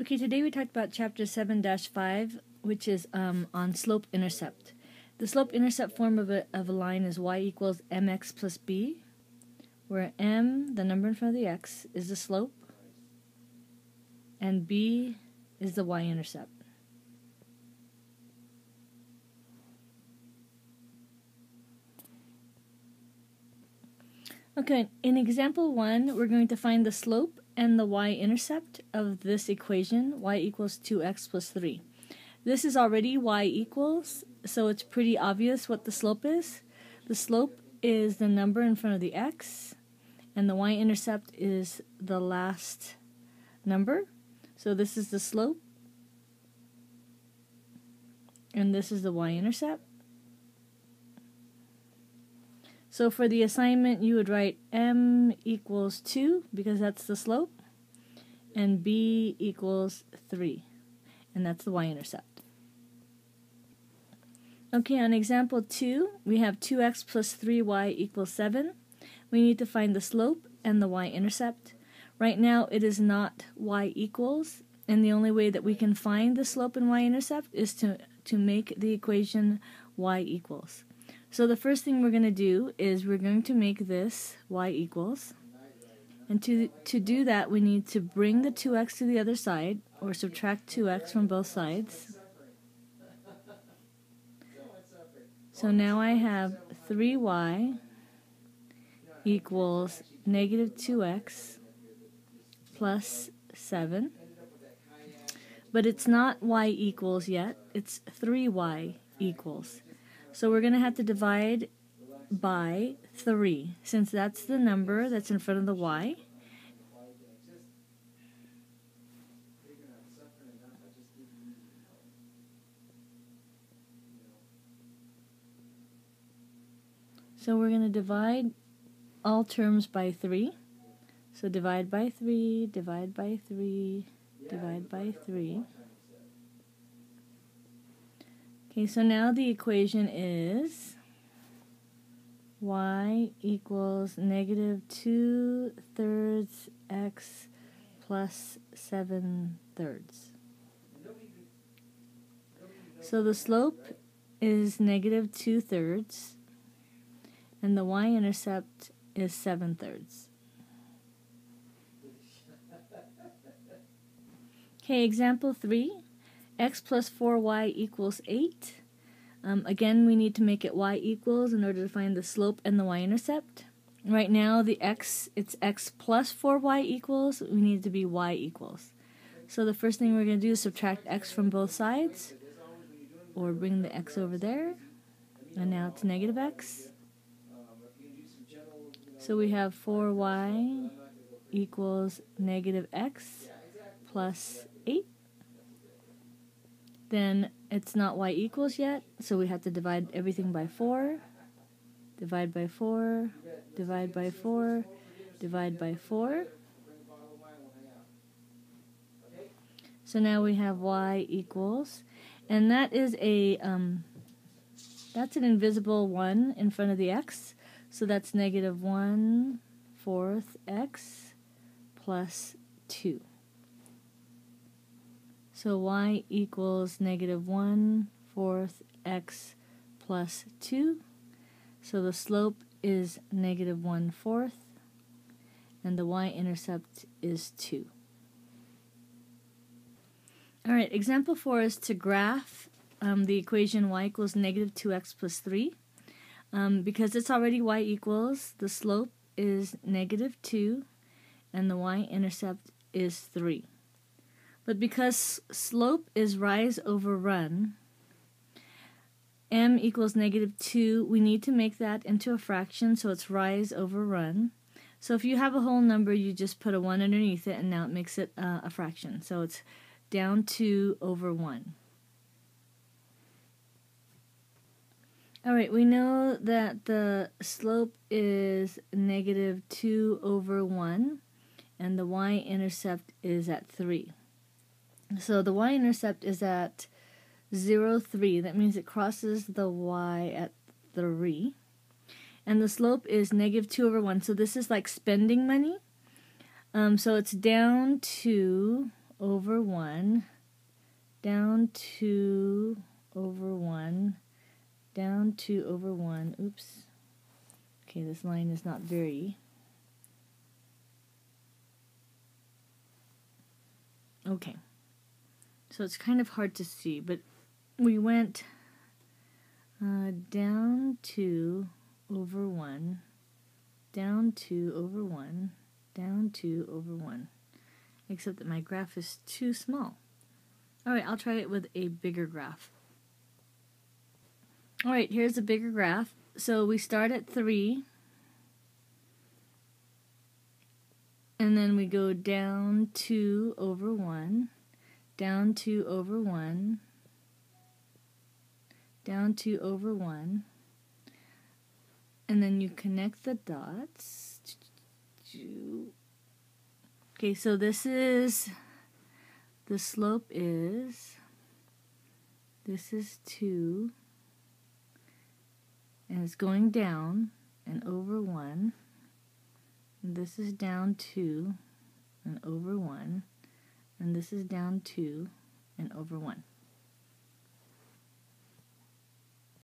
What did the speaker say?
Okay, today we talked about chapter 7-5, which is on slope-intercept. The slope-intercept form of a line is y equals mx plus b, where m, the number in front of the x, is the slope, and b is the y-intercept. Okay, in example 1, we're going to find the slope and the y-intercept of this equation, y equals 2x plus 3. This is already y equals, so it's pretty obvious what the slope is. The slope is the number in front of the x, and the y-intercept is the last number. So this is the slope, and this is the y-intercept. So for the assignment, you would write m equals 2, because that's the slope, and b equals 3, and that's the y-intercept. Okay, on example 2, we have 2x plus 3y equals 7. We need to find the slope and the y-intercept. Right now, it is not y equals, and the only way that we can find the slope and y-intercept is to make the equation y equals. So the first thing we're going to do is we're going to make this y equals. And to do that, we need to bring the 2x to the other side, or subtract 2x from both sides. So now I have 3y equals negative 2x plus 7. But it's not y equals yet, it's 3y equals. So we're going to have to divide by 3, since that's the number that's in front of the y. So we're going to divide all terms by 3. So divide by 3, divide by 3, divide by 3. Okay, so now the equation is y equals negative 2/3 x plus 7/3. So the slope is negative 2/3, and the y-intercept is 7/3. Okay, example 3. X plus 4y equals 8. Again, we need to make it y equals in order to find the slope and the y-intercept. Right now, it's x plus 4y equals. We need it to be y equals. So the first thing we're going to do is subtract x from both sides, or bring the x over there, and now it's negative x. So we have 4y equals negative x plus 8. Then it's not y equals yet, so we have to divide everything by 4. Divide by 4, divide by 4, divide by 4. So now we have y equals, and that is that's an invisible 1 in front of the x, so that's negative 1/4 x plus 2. So y equals negative 1/4 x plus 2. So the slope is negative 1/4, and the y-intercept is 2. Alright, example 4 is to graph the equation y equals negative 2x plus 3. Because it's already y equals, the slope is negative 2, and the y-intercept is 3. But because slope is rise over run, m equals negative 2, we need to make that into a fraction, so it's rise over run. So if you have a whole number, you just put a 1 underneath it, and now it makes it a fraction. So it's down 2 over 1. Alright, we know that the slope is negative 2 over 1, and the y-intercept is at 3. So the y-intercept is at 0, 3. That means it crosses the y at 3. And the slope is negative 2 over 1. So this is like spending money. So it's down to over 1, down 2 over 1, down 2 over 1. Oops. Okay, this line is not very... Okay. So it's kind of hard to see, but we went down 2 over 1, down 2 over 1, down 2 over 1. Except that my graph is too small. Alright, I'll try it with a bigger graph. Alright, here's a bigger graph. So we start at 3, and then we go down 2 over 1, down 2 over 1, down 2 over 1, and then you connect the dots. Okay, so this is, the slope is, this is 2, and it's going down and over 1, and this is down 2 and over 1, and this is down 2 and over 1.